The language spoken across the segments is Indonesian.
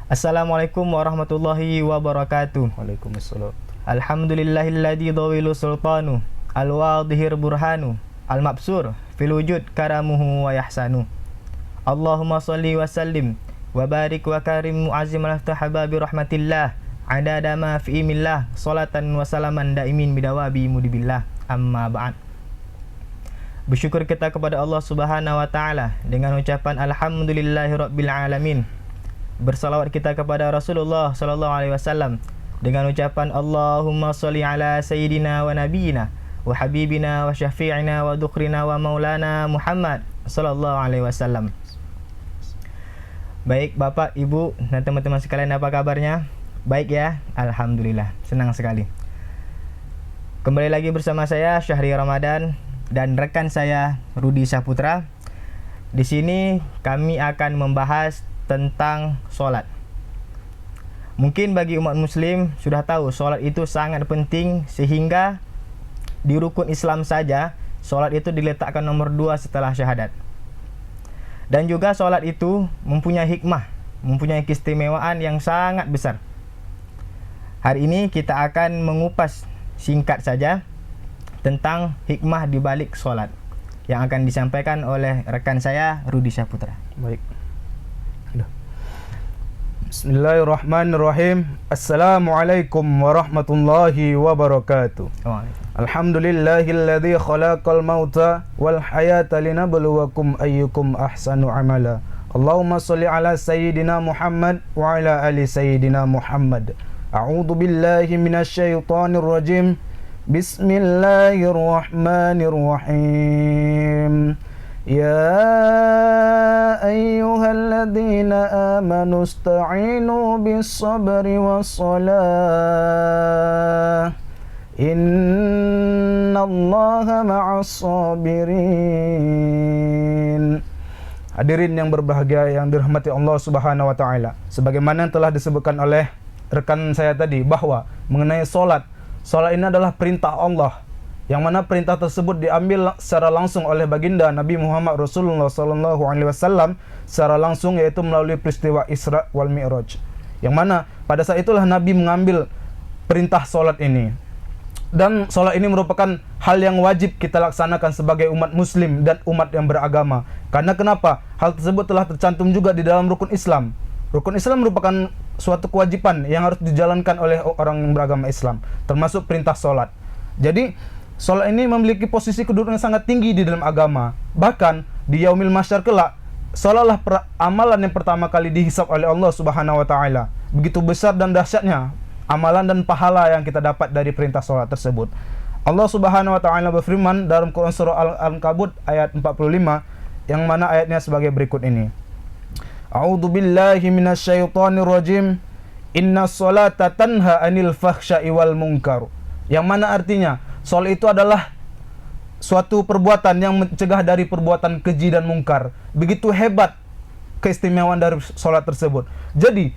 Assalamualaikum warahmatullahi wabarakatuh. Waalaikumsalam. Alhamdulillahilladzi dhawilu sultanu al-wadhihir burhanu al-mabsur fil wujud karamuhu wa yahsanu. Allahumma salli wa sallim wa barik wa karim mu'azzim al-ftahaba bi rahmatillah adada ma fi imillah salatan wa salaman daimin bidawabi mudibillah. Amma ba'd. Bersyukur kita kepada Allah Subhanahu wa taala dengan ucapan alhamdulillahirabbil alamin. Bersalawat kita kepada Rasulullah sallallahu alaihi wasallam dengan ucapan Allahumma shalli ala sayyidina wa nabiyina wa habibina wa syafi'ina wa dhukrina wa maulana Muhammad sallallahu alaihi wasallam. Baik Bapak, Ibu dan teman-teman sekalian, apa kabarnya? Baik ya, alhamdulillah. Senang sekali. Kembali lagi bersama saya Syahri Ramadan dan rekan saya Rudi Saputra. Di sini kami akan membahas tentang sholat. Mungkin bagi umat muslim sudah tahu sholat itu sangat penting, sehingga di rukun Islam saja sholat itu diletakkan nomor 2 setelah syahadat. Dan juga sholat itu mempunyai hikmah, mempunyai keistimewaan yang sangat besar. Hari ini kita akan mengupas singkat saja tentang hikmah di balik sholat yang akan disampaikan oleh rekan saya Rudi Saputra. Baik. Bismillahirrahmanirrahim. Assalamualaikum warahmatullahi wabarakatuh. Alhamdulillahilladzi khalaqal mauta wal hayata linabluwakum ayyukum ahsanu amala. Allahumma shalli ala sayyidina Muhammad wa ala ali sayyidina Muhammad. A'udzu billahi minasyaitonir rajim. Bismillahirrahmanirrahim. Ya ayyuhalladzina amanu ista'inu bis-sabri was-salah. Innallaha ma'as-sabirin. Hadirin yang berbahagia yang dirahmati Allah Subhanahu wa taala. Sebagaimana yang telah disebutkan oleh rekan saya tadi bahwa mengenai salat ini adalah perintah Allah, yang mana perintah tersebut diambil secara langsung oleh baginda Nabi Muhammad Rasulullah SAW secara langsung, yaitu melalui peristiwa Isra wal Mi'raj, yang mana pada saat itulah Nabi mengambil perintah solat ini. Dan solat ini merupakan hal yang wajib kita laksanakan sebagai umat muslim dan umat yang beragama. Karena kenapa? Hal tersebut telah tercantum juga di dalam rukun Islam. Rukun Islam merupakan suatu kewajiban yang harus dijalankan oleh orang yang beragama Islam, termasuk perintah solat. Jadi solat ini memiliki posisi kedudukan yang sangat tinggi di dalam agama. Bahkan di yaumil mahsyar kelak, solatlah amalan yang pertama kali dihisab oleh Allah Subhanahu wa taala. Begitu besar dan dahsyatnya amalan dan pahala yang kita dapat dari perintah solat tersebut. Allah Subhanahu wa taala berfirman dalam Quran surah Al-Ankabut ayat 45, yang mana ayatnya sebagai berikut ini. A'udzu billahi minasyaitonir rajim. Innas sholata tanha 'anil fahsya'i wal munkar. Yang mana artinya salat itu adalah suatu perbuatan yang mencegah dari perbuatan keji dan mungkar. Begitu hebat keistimewaan dari salat tersebut. Jadi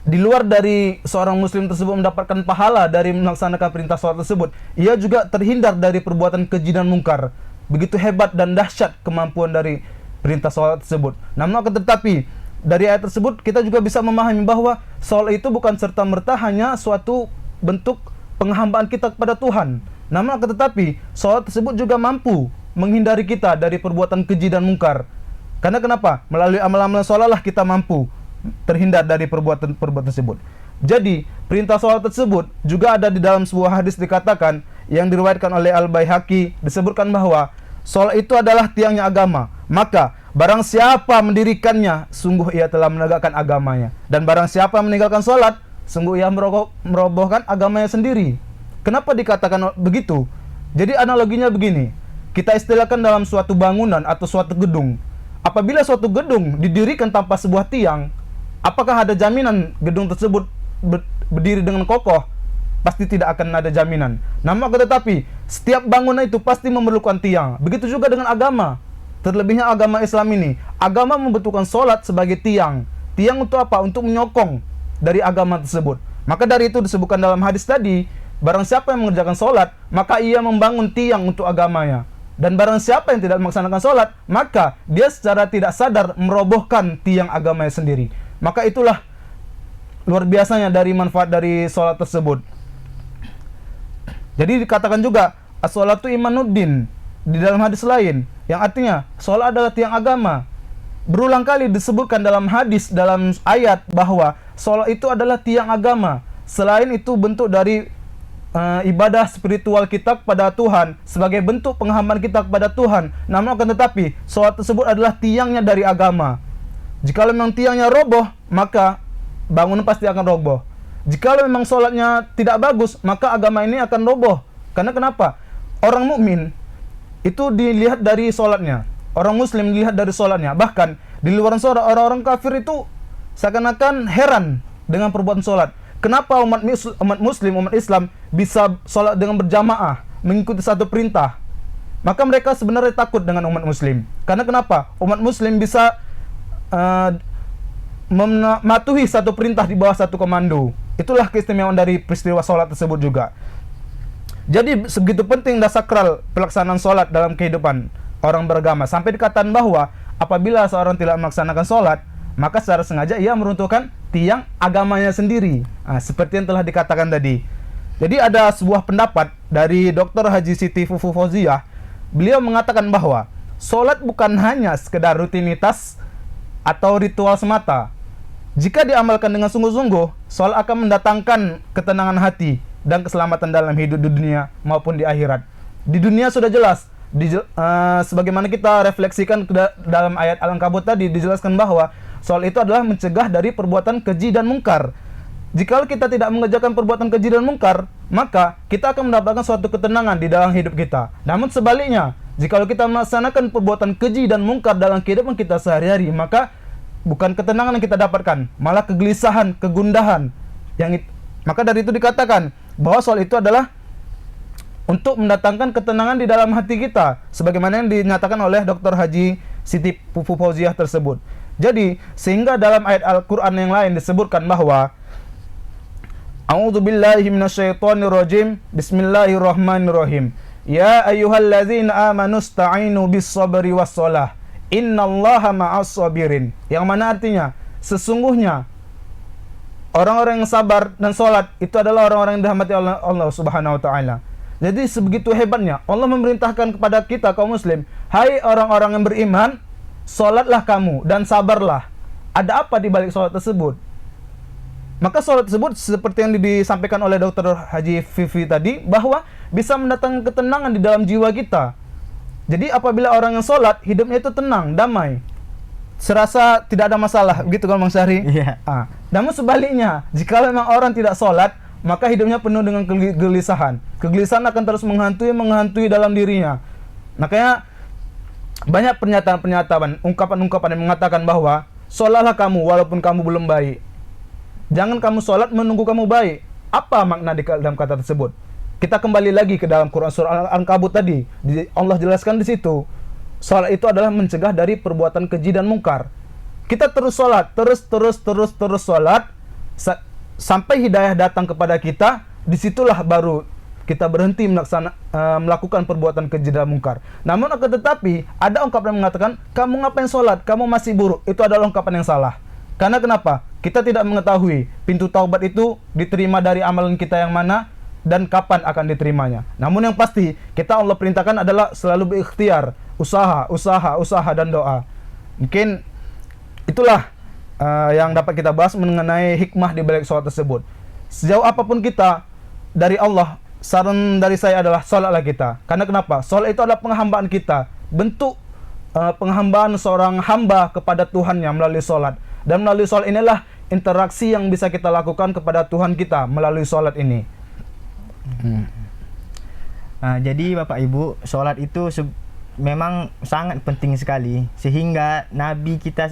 di luar dari seorang muslim tersebut mendapatkan pahala dari melaksanakan perintah salat tersebut, ia juga terhindar dari perbuatan keji dan mungkar. Begitu hebat dan dahsyat kemampuan dari perintah salat tersebut. Namun akan tetapi dari ayat tersebut kita juga bisa memahami bahwa salat itu bukan serta-merta hanya suatu bentuk penghambaan kita kepada Tuhan. Namun akan tetapi salat tersebut juga mampu menghindari kita dari perbuatan keji dan mungkar. Karena kenapa? Melalui amal-amal salat lah kita mampu terhindar dari perbuatan tersebut. Jadi perintah salat tersebut juga ada di dalam sebuah hadis, dikatakan yang diriwayatkan oleh Al-Baihaqi, disebutkan bahwa salat itu adalah tiangnya agama. Maka barang siapa mendirikannya, sungguh ia telah menegakkan agamanya. Dan barang siapa meninggalkan salat, sungguh ia merobohkan agamanya sendiri. Kenapa dikatakan begitu? Jadi analoginya begini, kita istilahkan dalam suatu bangunan atau suatu gedung. Apabila suatu gedung didirikan tanpa sebuah tiang, apakah ada jaminan gedung tersebut berdiri dengan kokoh? Pasti tidak akan ada jaminan. Namun tetapi setiap bangunan itu pasti memerlukan tiang. Begitu juga dengan agama. Terlebihnya agama Islam ini, agama membutuhkan solat sebagai tiang. Tiang untuk apa? Untuk menyokong dari agama tersebut. Maka dari itu disebutkan dalam hadis tadi, barang siapa yang mengerjakan solat, maka ia membangun tiang untuk agamanya. Dan barang siapa yang tidak melaksanakan sholat, maka dia secara tidak sadar merobohkan tiang agamanya sendiri. Maka itulah luar biasanya dari manfaat dari sholat tersebut. Jadi dikatakan juga as-sholatu imanuddin di dalam hadis lain, yang artinya sholat adalah tiang agama. Berulang kali disebutkan dalam hadis, dalam ayat, bahwa sholat itu adalah tiang agama. Selain itu bentuk dari ibadah spiritual kita kepada Tuhan, sebagai bentuk penghambaan kita kepada Tuhan. Namun akan tetapi sholat tersebut adalah tiangnya dari agama. Jika memang tiangnya roboh, maka bangunan pasti akan roboh. Jika memang sholatnya tidak bagus, maka agama ini akan roboh. Karena kenapa? Orang mukmin itu dilihat dari sholatnya, orang muslim dilihat dari sholatnya. Bahkan di luar sholat, orang-orang kafir itu seakan-akan heran dengan perbuatan sholat. Kenapa umat muslim, umat Islam bisa sholat dengan berjamaah, mengikuti satu perintah? Maka mereka sebenarnya takut dengan umat muslim. Karena kenapa? Umat muslim bisa mematuhi satu perintah di bawah satu komando. Itulah keistimewaan dari peristiwa sholat tersebut juga. Jadi sebegitu penting dan sakral pelaksanaan sholat dalam kehidupan orang beragama. Sampai dikatakan bahwa apabila seorang tidak melaksanakan sholat, maka secara sengaja ia meruntuhkan tiang agamanya sendiri. Nah, seperti yang telah dikatakan tadi. Jadi ada sebuah pendapat dari Dr. Haji Siti Fufu Fauziah. Beliau mengatakan bahwa sholat bukan hanya sekedar rutinitas atau ritual semata. Jika diamalkan dengan sungguh-sungguh, sholat akan mendatangkan ketenangan hati dan keselamatan dalam hidup di dunia maupun di akhirat. Di dunia sudah jelas, sebagaimana kita refleksikan dalam ayat Al-Ankabut tadi, dijelaskan bahwa sholat itu adalah mencegah dari perbuatan keji dan mungkar. Jika kita tidak mengerjakan perbuatan keji dan mungkar, maka kita akan mendapatkan suatu ketenangan di dalam hidup kita. Namun sebaliknya, jika kita melaksanakan perbuatan keji dan mungkar dalam kehidupan kita sehari-hari, maka bukan ketenangan yang kita dapatkan, malah kegelisahan, kegundahan. Maka dari itu dikatakan bahwa sholat itu adalah untuk mendatangkan ketenangan di dalam hati kita, sebagaimana yang dinyatakan oleh Dr. Haji Siti Fufu Fauziah tersebut. Jadi, sehingga dalam ayat Al-Quran yang lain disebutkan bahwa A'udzubillahi minasyaitonirrajim, Bismillahirrahmanirrahim. Ya ayyuhalladzina amanu sta'inu bis-sabri was-shalah. Innallaha ma'as sabirin. Yang mana artinya, sesungguhnya orang-orang yang sabar dan sholat itu adalah orang-orang yang dirahmati Allah Subhanahu wa taala. Jadi sebegitu hebatnya Allah memerintahkan kepada kita kaum muslim, hai orang-orang yang beriman, sholatlah kamu dan sabarlah. Ada apa di balik sholat tersebut? Maka sholat tersebut seperti yang disampaikan oleh Dr. Haji Fifi tadi, bahwa bisa mendatangkan ketenangan di dalam jiwa kita. Jadi apabila orang yang sholat, hidupnya itu tenang, damai, serasa tidak ada masalah, begitu kan Bang Syahri? Iya. Namun sebaliknya, jika memang orang tidak sholat, maka hidupnya penuh dengan kegelisahan. Kegelisahan akan terus menghantui dalam dirinya. Makanya banyak pernyataan-pernyataan, ungkapan-ungkapan yang mengatakan bahwa sholatlah kamu walaupun kamu belum baik. Jangan kamu sholat menunggu kamu baik. Apa makna dalam kata tersebut? Kita kembali lagi ke dalam Quran surah Al-Ankabut tadi. Allah jelaskan di situ, sholat itu adalah mencegah dari perbuatan keji dan mungkar. Kita terus sholat, terus sholat sampai hidayah datang kepada kita. Disitulah baru kita berhenti melakukan perbuatan keji dan mungkar. Namun akan tetapi ada ungkapan yang mengatakan, kamu ngapain sholat, kamu masih buruk. Itu adalah ungkapan yang salah. Karena kenapa? Kita tidak mengetahui pintu taubat itu diterima dari amalan kita yang mana dan kapan akan diterimanya. Namun yang pasti, kita Allah perintahkan adalah selalu berikhtiar, usaha dan doa. Mungkin itulah yang dapat kita bahas mengenai hikmah di balik sholat tersebut. Sejauh apapun kita dari Allah, saran dari saya adalah sholatlah kita. Karena kenapa? Sholat itu adalah penghambaan kita, bentuk penghambaan seorang hamba kepada Tuhannya melalui sholat. Dan melalui sholat inilah interaksi yang bisa kita lakukan kepada Tuhan kita melalui sholat ini. Jadi Bapak Ibu, sholat itu memang sangat penting sekali, sehingga Nabi kita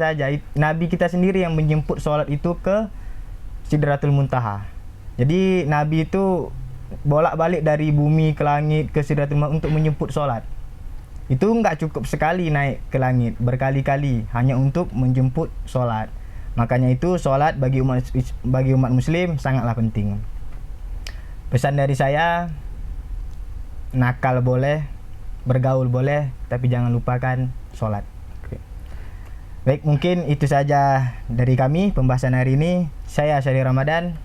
sendiri yang menjemput sholat itu ke Sidratul Muntaha. Jadi Nabi itu bolak-balik dari bumi ke langit ke Sidratul Muntaha untuk menjemput sholat. Itu nggak cukup sekali naik ke langit, berkali-kali hanya untuk menjemput sholat. Makanya itu sholat bagi umat muslim sangatlah penting. Pesan dari saya, nakal boleh, bergaul boleh, tapi jangan lupakan sholat. Oke. Baik, mungkin itu saja dari kami pembahasan hari ini. Saya Syahri Ramadan.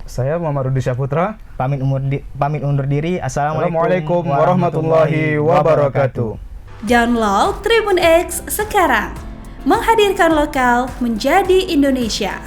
Saya Muhammad Rudi Syahputra. Pamit undur diri. Assalamualaikum warahmatullahi wabarakatuh. Download Tribun X sekarang. Menghadirkan lokal menjadi Indonesia.